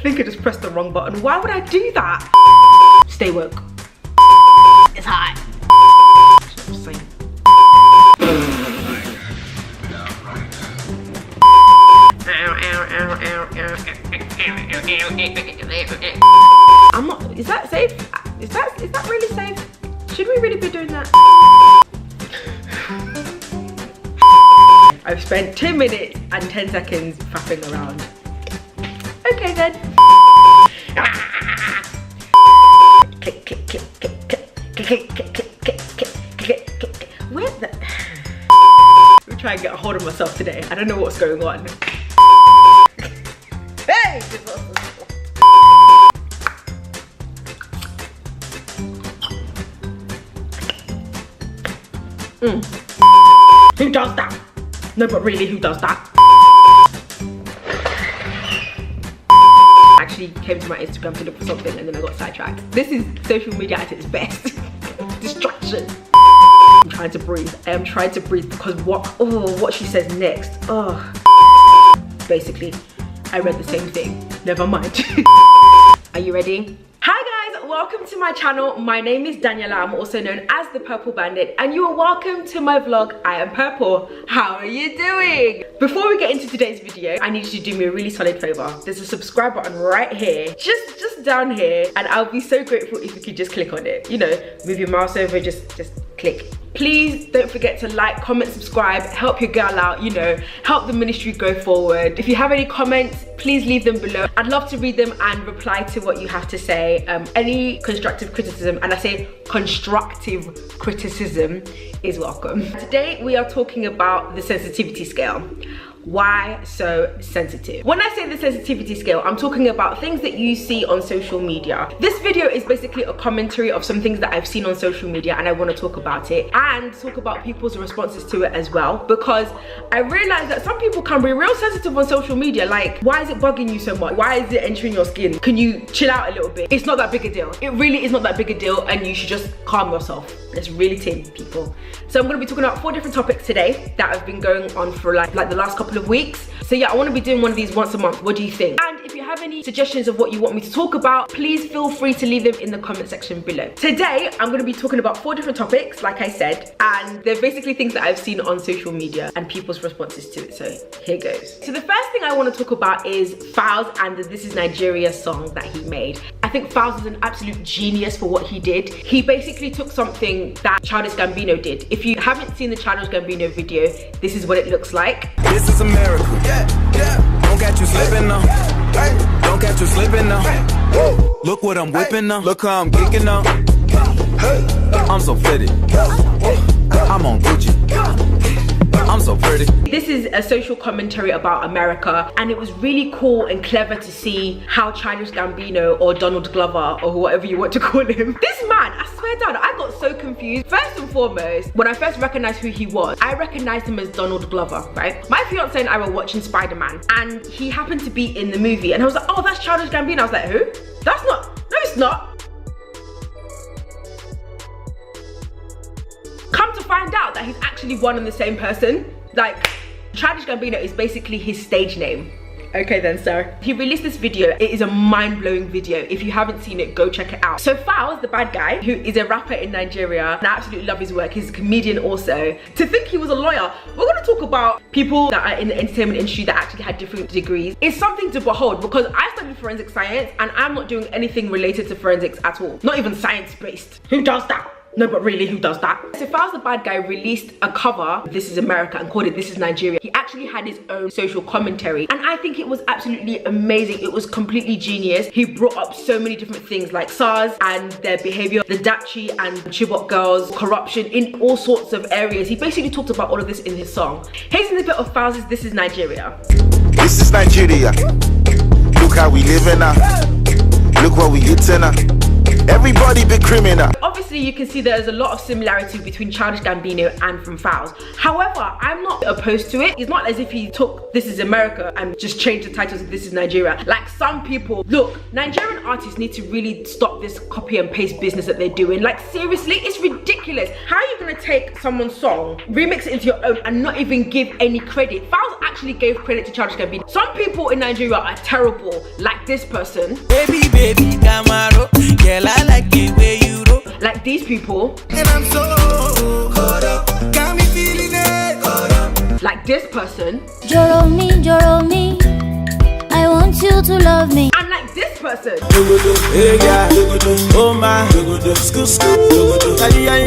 think I just pressed the wrong button. Why would I do that? Stay woke. It's hot. That's what I'm saying. I'm not, is that safe? Is that really safe? Should we really be doing that? I've spent 2 minutes and 10 seconds faffing around. Okay then. Where the? I'm trying to get a hold of myself today. I don't know what's going on. Hey! Who does that? No, but really, who does that? I actually came to my Instagram to look for something and then I got sidetracked. This is social media at its best. Distraction. I'm trying to breathe. I am trying to breathe because what she says next. Oh. Basically, I read the same thing. Never mind. Are you ready? Hi guys, welcome to my channel. My name is Daniela. I'm also known as the Purple Bandit and you are welcome to my vlog. I am Purple. How are you doing? Before we get into today's video, I need you to do me a really solid favor. There's a subscribe button right here, just down here, and I'll be so grateful if you could just click on it. You know, move your mouse over, just click. Please don't forget to like, comment, subscribe, help your girl out, you know, help the ministry go forward. If you have any comments, please leave them below. I'd love to read them and reply to what you have to say. Any constructive criticism, and I say constructive criticism, is welcome. Today we are talking about the sensitivity scale. Why so sensitive? When I say the sensitivity scale, I'm talking about things that you see on social media. This video is basically a commentary of some things that I've seen on social media and I want to talk about it and talk about people's responses to it as well, because I realize that some people can be real sensitive on social media. Like, why is it bugging you so much? Why is it entering your skin? Can you chill out a little bit? It's not that big a deal. It really is not that big a deal and you should just calm yourself. Let's really tame people. So I'm going to be talking about 4 different topics today that have been going on for like the last couple of weeks. So yeah, I want to be doing one of these once a month. What do you think? And if you have any suggestions of what you want me to talk about, please feel free to leave them in the comment section below. Today, I'm going to be talking about 4 different topics, like I said, and they're basically things that I've seen on social media and people's responses to it. So here goes. So the first thing I want to talk about is Falz and the This Is Nigeria song that he made. I think Falz is an absolute genius for what he did. He basically took something that Childish Gambino did. If you haven't seen the Childish Gambino video, this is what it looks like. This is America. Yeah. Don't catch you slipping now. Don't catch you slipping now. Look what I'm whipping now. Look how I'm kicking now. I'm so pretty. I'm on Gucci. I'm so pretty. This is a social commentary about America, and it was really cool and clever to see how Childish Gambino, or Donald Glover, or whatever you want to call him, this man, I swear down, I got so confused. First and foremost, when I first recognized who he was, I recognized him as Donald Glover, right? My fiance and I were watching Spider-Man and he happened to be in the movie and I was like, oh, that's Childish Gambino. I was like, who? That's not, no it's not. Come to find out that he's actually one and the same person. Like, Childish Gambino is basically his stage name. Okay then, so he released this video. It is a mind-blowing video. If you haven't seen it, go check it out. So Falz, the bad guy, who is a rapper in Nigeria, and I absolutely love his work. He's a comedian also. To think he was a lawyer. We're gonna talk about people that are in the entertainment industry that actually had different degrees. It's something to behold, because I studied forensic science and I'm not doing anything related to forensics at all. Not even science-based. Who does that? No, but really, who does that? So Falz the bad guy released a cover, This Is America, and called it This Is Nigeria. He actually had his own social commentary, and I think it was absolutely amazing. It was completely genius. He brought up so many different things like SARS and their behavior, the Dachi and Chibok girls, corruption in all sorts of areas. He basically talked about all of this in his song. Here's a snippet of Falz's This Is Nigeria. This is Nigeria. Look how we living now. Look what we eating now. Everybody be criminal. Obviously, obviously you can see there's a lot of similarity between Childish Gambino and From Fowls. However, I'm not opposed to it. It's not as if he took This Is America and just changed the title to This Is Nigeria. Like some people, look, Nigerian artists need to really stop this copy and paste business that they're doing. Like seriously, it's ridiculous. How are you gonna take someone's song, remix it into your own and not even give any credit? Fowls actually gave credit to Childish Gambino. Some people in Nigeria are terrible, like this person. Baby, Camaro, girl, I like the way you do. Like these people. And I'm so caught up, got me feeling it. Caught up. Like this person. Joro me, I want you to love me. And like this person.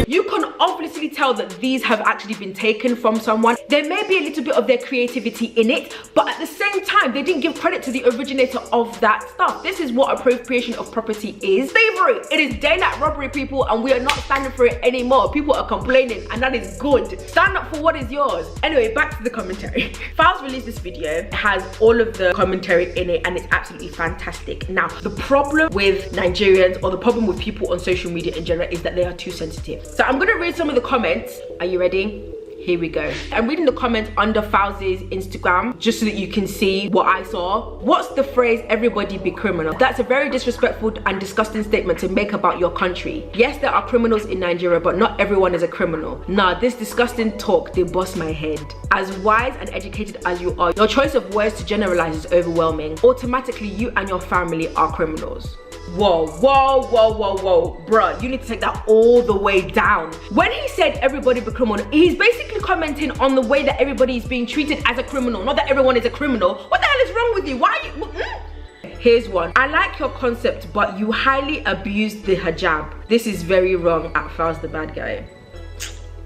You can obviously tell that these have actually been taken from someone. There may be a little bit of their creativity in it, but at the same time, they didn't give credit to the originator of that stuff. This is what appropriation of property is. Slavery. It is daylight robbery, people, and we are not standing for it anymore. People are complaining, and that is good. Stand up for what is yours. Anyway, back to the commentary. Fowls released this video. It has all of the commentary in it, and it's absolutely fantastic. Now, the problem with Nigerians, or the problem with people on social media in general, is that they are too sensitive. So I'm gonna read some of the comments. Are you ready? Here we go. I'm reading the comments under Fowls' Instagram just so that you can see what I saw. What's the phrase, everybody be criminal? That's a very disrespectful and disgusting statement to make about your country. Yes, there are criminals in Nigeria, but not everyone is a criminal. Nah, this disgusting talk, they bust my head. As wise and educated as you are, your choice of words to generalize is overwhelming. Automatically, you and your family are criminals. Whoa, bruh, you need to take that all the way down. When he said everybody be criminal, he's basically commenting on the way that everybody is being treated as a criminal, not that everyone is a criminal. What the hell is wrong with you? Why are you? Here's one. I like your concept, but you highly abused the hijab. This is very wrong at Fowls the bad guy.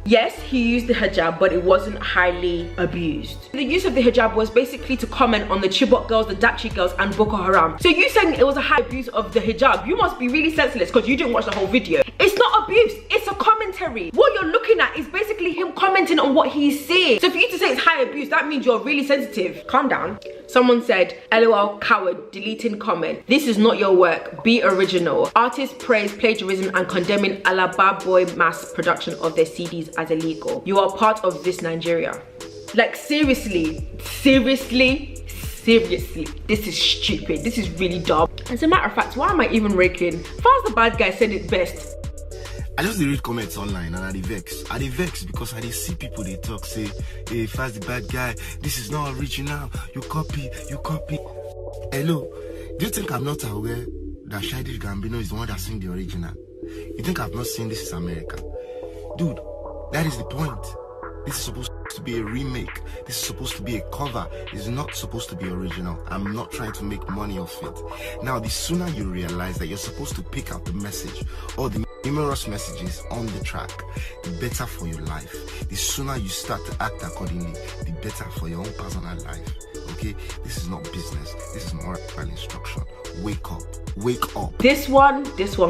Yes, he used the hijab, but it wasn't highly abused. The use of the hijab was basically to comment on the Chibok girls, the Dachi girls, and Boko Haram. So you saying it was a high abuse of the hijab, you must be really senseless because you didn't watch the whole video. It's not abuse, it's a commentary. What you're looking at is basically him commenting on what he's seeing. So for you to say it's high abuse, that means you're really sensitive. Calm down. Someone said, LOL coward, deleting comment. This is not your work, be original. Artists praise plagiarism and condemning Alaba boy mass production of their CDs as illegal. You are part of this Nigeria. Like seriously, this is stupid. This is really dumb. As a matter of fact, why am I even raking? Fowls the bad guy said it best. I just read comments online and I vex because I see people they talk say, hey, Fowls the bad guy, this is not original, you copy. Hello, do you think I'm not aware that Childish Gambino is the one that sing the original? You think I've not seen This Is America? Dude, that is the point. This is supposed to be a remake. This is supposed to be a cover. It's not supposed to be original. I'm not trying to make money off it. Now, the sooner you realize that you're supposed to pick out the message or the numerous messages on the track, the better for your life. The sooner you start to act accordingly, the better for your own personal life. Okay? This is not business. This is moral instruction. Wake up. Wake up. This one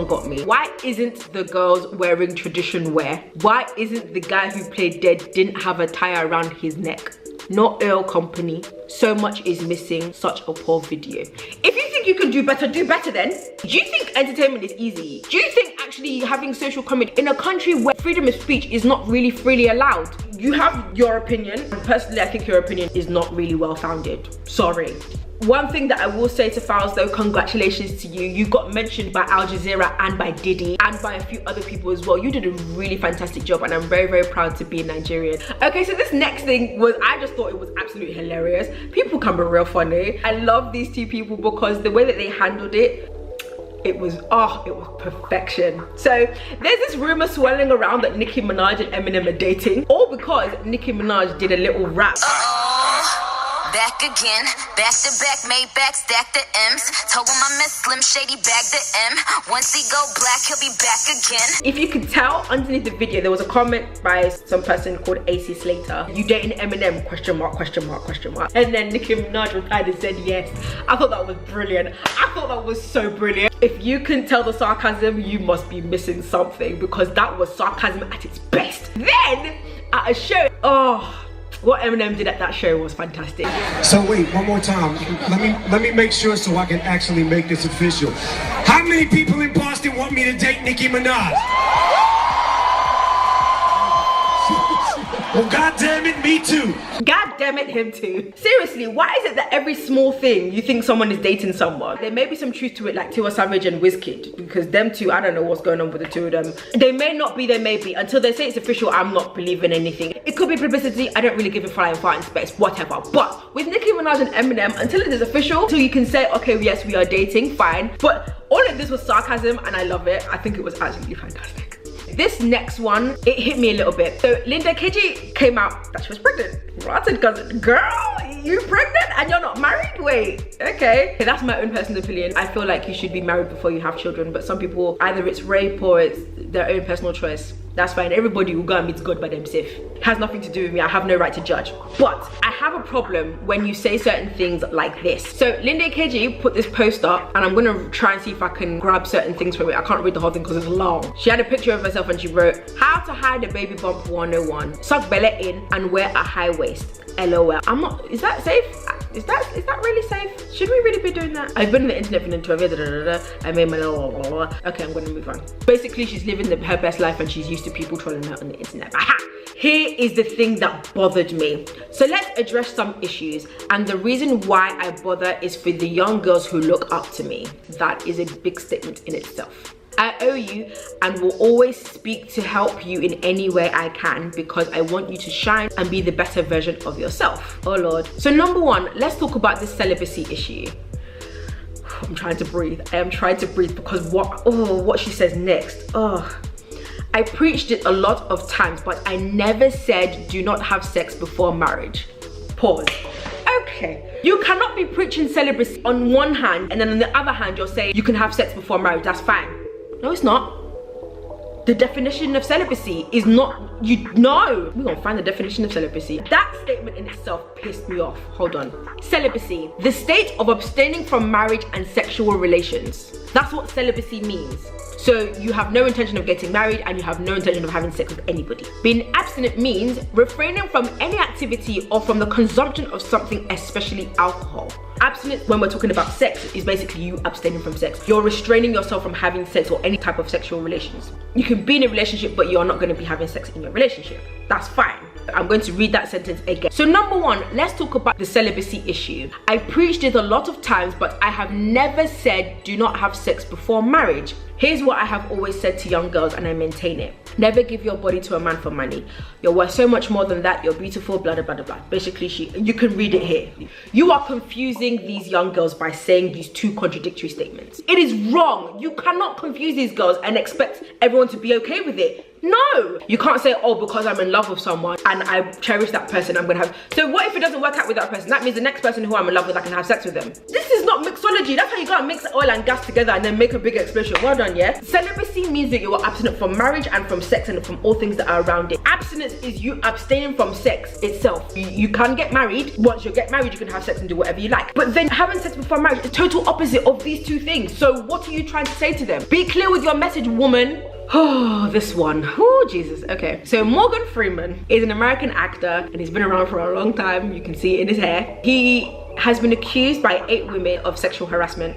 got me. Why isn't the girls wearing tradition wear? Why isn't the guy who played dead didn't have a tie around his neck? Not oil company. So much is missing. Such a poor video. If you think you can do better then. Do you think entertainment is easy? Do you think actually having social comedy in a country where freedom of speech is not really freely allowed? You have your opinion, and personally I think your opinion is not really well founded. Sorry. One thing that I will say to Fowls though, congratulations to you. You got mentioned by Al Jazeera and by Diddy and by a few other people as well. You did a really fantastic job and I'm very, very proud to be a Nigerian. Okay, so this next thing was, I just thought it was absolutely hilarious. People can be real funny. I love these two people because the way that they handled it, it was perfection. So there's this rumor swirling around that Nicki Minaj and Eminem are dating, all because Nicki Minaj did a little rap. Back again, back to back, made back, stack the M's. Told him I miss Slim Shady, bag the M. Once he go black, he'll be back again. If you could tell, underneath the video, there was a comment by some person called AC Slater. You dating Eminem? Question mark, question mark, question mark. And then Nicki Minaj replied and said yes. I thought that was brilliant. I thought that was so brilliant. If you can tell the sarcasm, you must be missing something because that was sarcasm at its best. Then, at a show, What Eminem did at that show was fantastic. So wait, one more time. Let me make sure so I can actually make this official. How many people in Boston want me to date Nicki Minaj? Well, God damn it, me too. God damn it, him too. Seriously, why is it that every small thing you think someone is dating someone? There may be some truth to it, like Tiwa Savage and Wizkid, because them two, I don't know what's going on with the two of them. They may not be, they may be. Until they say it's official, I'm not believing anything. It could be publicity, I don't really give a flying fart in space, whatever. But with Nicki Minaj and Eminem, until it is official, till you can say, okay, yes, we are dating, fine. But all of this was sarcasm and I love it. I think it was absolutely fantastic. This next one, it hit me a little bit. So Linda KG came out that she was pregnant. I said, girl, you pregnant and you're not married? Wait, okay. That's my own personal opinion. I feel like you should be married before you have children, but some people, either it's rape or it's their own personal choice. That's fine. Everybody will go and meet God by themselves. It has nothing to do with me. I have no right to judge. But I have a problem when you say certain things like this. So Linda KG put this post up and I'm gonna try and see if I can grab certain things from it. I can't read the whole thing because it's long. She had a picture of herself and she wrote, how to hide a baby bump 101. Suck belly in and wear a high waist. LOL. I'm not, is that safe? Is that really safe? Should we really be doing that? I've been on the internet for 12 years. I made my okay, I'm gonna move on. Basically, she's living her best life and she's used to people trolling her on the internet. Aha! Here is the thing that bothered me. So let's address some issues. And the reason why I bother is for the young girls who look up to me. That is a big statement in itself. I owe you and will always speak to help you in any way I can because I want you to shine and be the better version of yourself. Oh Lord. So number one, let's talk about this celibacy issue. I'm trying to breathe. I am trying to breathe because what she says next. I preached it a lot of times, but I never said do not have sex before marriage. Pause. Okay. You cannot be preaching celibacy on one hand and then on the other hand you're saying you can have sex before marriage. That's fine. No, it's not. The definition of celibacy is not, we're gonna find the definition of celibacy. That statement in itself pissed me off. Hold on. Celibacy, the state of abstaining from marriage and sexual relations. That's what celibacy means. So you have no intention of getting married and you have no intention of having sex with anybody. Being abstinent means refraining from any activity or from the consumption of something, especially alcohol. Abstinence, when we're talking about sex, is basically you abstaining from sex. You're restraining yourself from having sex or any type of sexual relations. You can be in a relationship, but you're not going to be having sex in your relationship. That's fine. I'm going to read that sentence again. So number one, let's talk about the celibacy issue. I preached it a lot of times, but I have never said do not have sex before marriage. Here's what I have always said to young girls and I maintain it. Never give your body to a man for money. You're worth so much more than that. You're beautiful, blah, blah, blah, blah. Basically, you can read it here. You are confusing these young girls by saying these two contradictory statements. It is wrong. You cannot confuse these girls and expect everyone to be okay with it. No, you can't say, oh, because I'm in love with someone and I cherish that person, I'm gonna have. So what if it doesn't work out with that person? That means the next person who I'm in love with, I can have sex with them. This is not mixology. That's how you gotta mix oil and gas together and then make a big explosion. Well done, yeah? Celibacy means that you are abstinent from marriage and from sex and from all things that are around it. Abstinence is you abstaining from sex itself. You can get married. Once you get married, you can have sex and do whatever you like. But then having sex before marriage is total opposite of these two things. So what are you trying to say to them? Be clear with your message, woman. Oh, this one. Oh, Jesus. Okay. So Morgan Freeman is an American actor and he's been around for a long time. You can see it in his hair. He has been accused by 8 women of sexual harassment.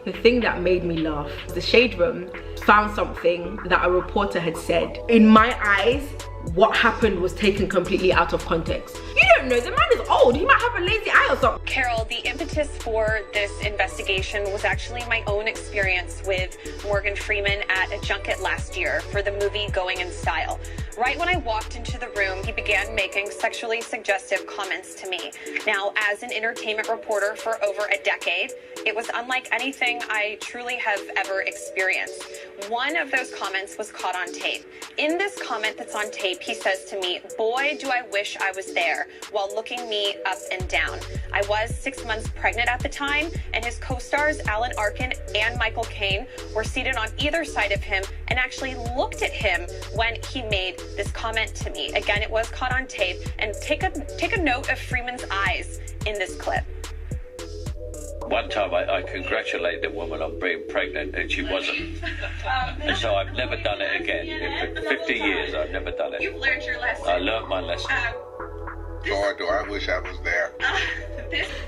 The thing that made me laugh, the Shade Room found something that a reporter had said. In my eyes, what happened was taken completely out of context. You don't know, the man is old. He might have a lazy eye or something. Carol, the impetus for this investigation was actually my own experience with Morgan Freeman at a junket last year for the movie Going in Style. Right when I walked into the room, he began making sexually suggestive comments to me. Now, as an entertainment reporter for over a decade, it was unlike anything I truly have ever experienced. One of those comments was caught on tape. In this comment that's on tape, he says to me, "Boy, do I wish I was there," while looking me up and down. I was 6 months pregnant at the time, and his co-stars Alan Arkin and Michael Caine were seated on either side of him and actually looked at him when he made this comment to me. Again, it was caught on tape, and take a note of Freeman's eyes in this clip. One time I congratulated the woman on being pregnant and she wasn't. And so I've never done it again. For 50 years I've never done it. You've learned your lesson. I learned my lesson. Lord, do I wish I was there.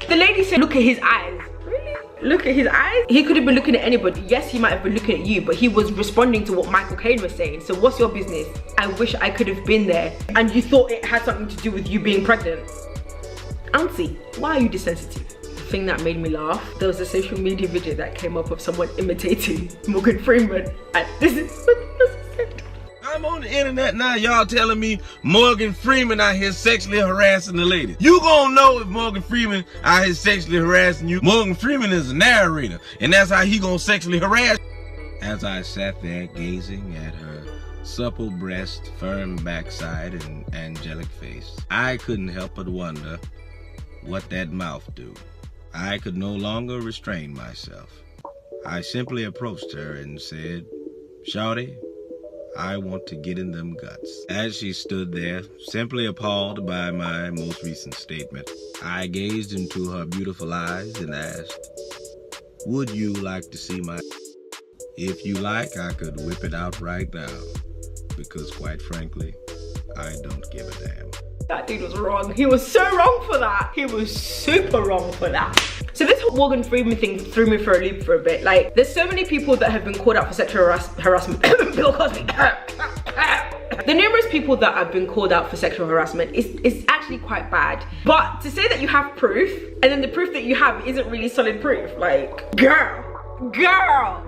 The lady said, look at his eyes. Really? Look at his eyes? He could have been looking at anybody. Yes, he might have been looking at you, but he was responding to what Michael Caine was saying. So what's your business? I wish I could have been there. And you thought it had something to do with you being pregnant. Auntie, why are you desensitive? The thing that made me laugh, there was a social media video that came up of someone imitating Morgan Freeman. And this is what he said. I'm on the internet now, y'all telling me Morgan Freeman out here sexually harassing the lady. You gonna know if Morgan Freeman out here sexually harassing you. Morgan Freeman is a narrator, and that's how he gonna sexually harass. As I sat there gazing at her supple breast, firm backside, and angelic face, I couldn't help but wonder what that mouth do. I could no longer restrain myself. I simply approached her and said, "Shawty, I want to get in them guts." As she stood there, simply appalled by my most recent statement, I gazed into her beautiful eyes and asked, "Would you like to see my..." If you like, I could whip it out right now, because quite frankly, I don't give a damn. That dude was wrong. He was so wrong for that. He was super wrong for that. So this whole Morgan Freeman thing threw me for a loop for a bit. Like, there's so many people that have been called out for sexual harassment. Bill Cosby. The numerous people that have been called out for sexual harassment is actually quite bad. But to say that you have proof, and then the proof that you have isn't really solid proof, like, girl,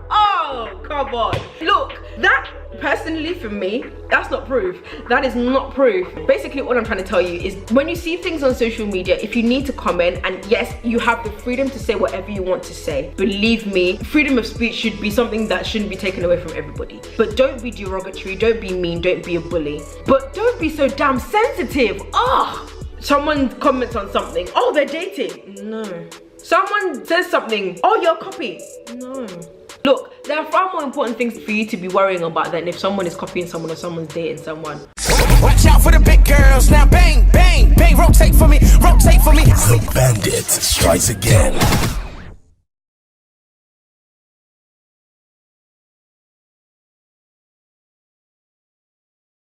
oh, come on. Look, that personally for me, that's not proof. That is not proof. Basically, all I'm trying to tell you is when you see things on social media, if you need to comment, and yes, you have the freedom to say whatever you want to say. Believe me, freedom of speech should be something that shouldn't be taken away from everybody. But don't be derogatory, don't be mean, don't be a bully. But don't be so damn sensitive. Someone comments on something, oh, they're dating. No. Someone says something, oh, you're a copy. No. Look, there are far more important things for you to be worrying about than if someone is copying someone or someone's dating someone. Watch out for the big girls, now bang, bang, bang, rotate for me, rotate for me. The Bandit strikes again.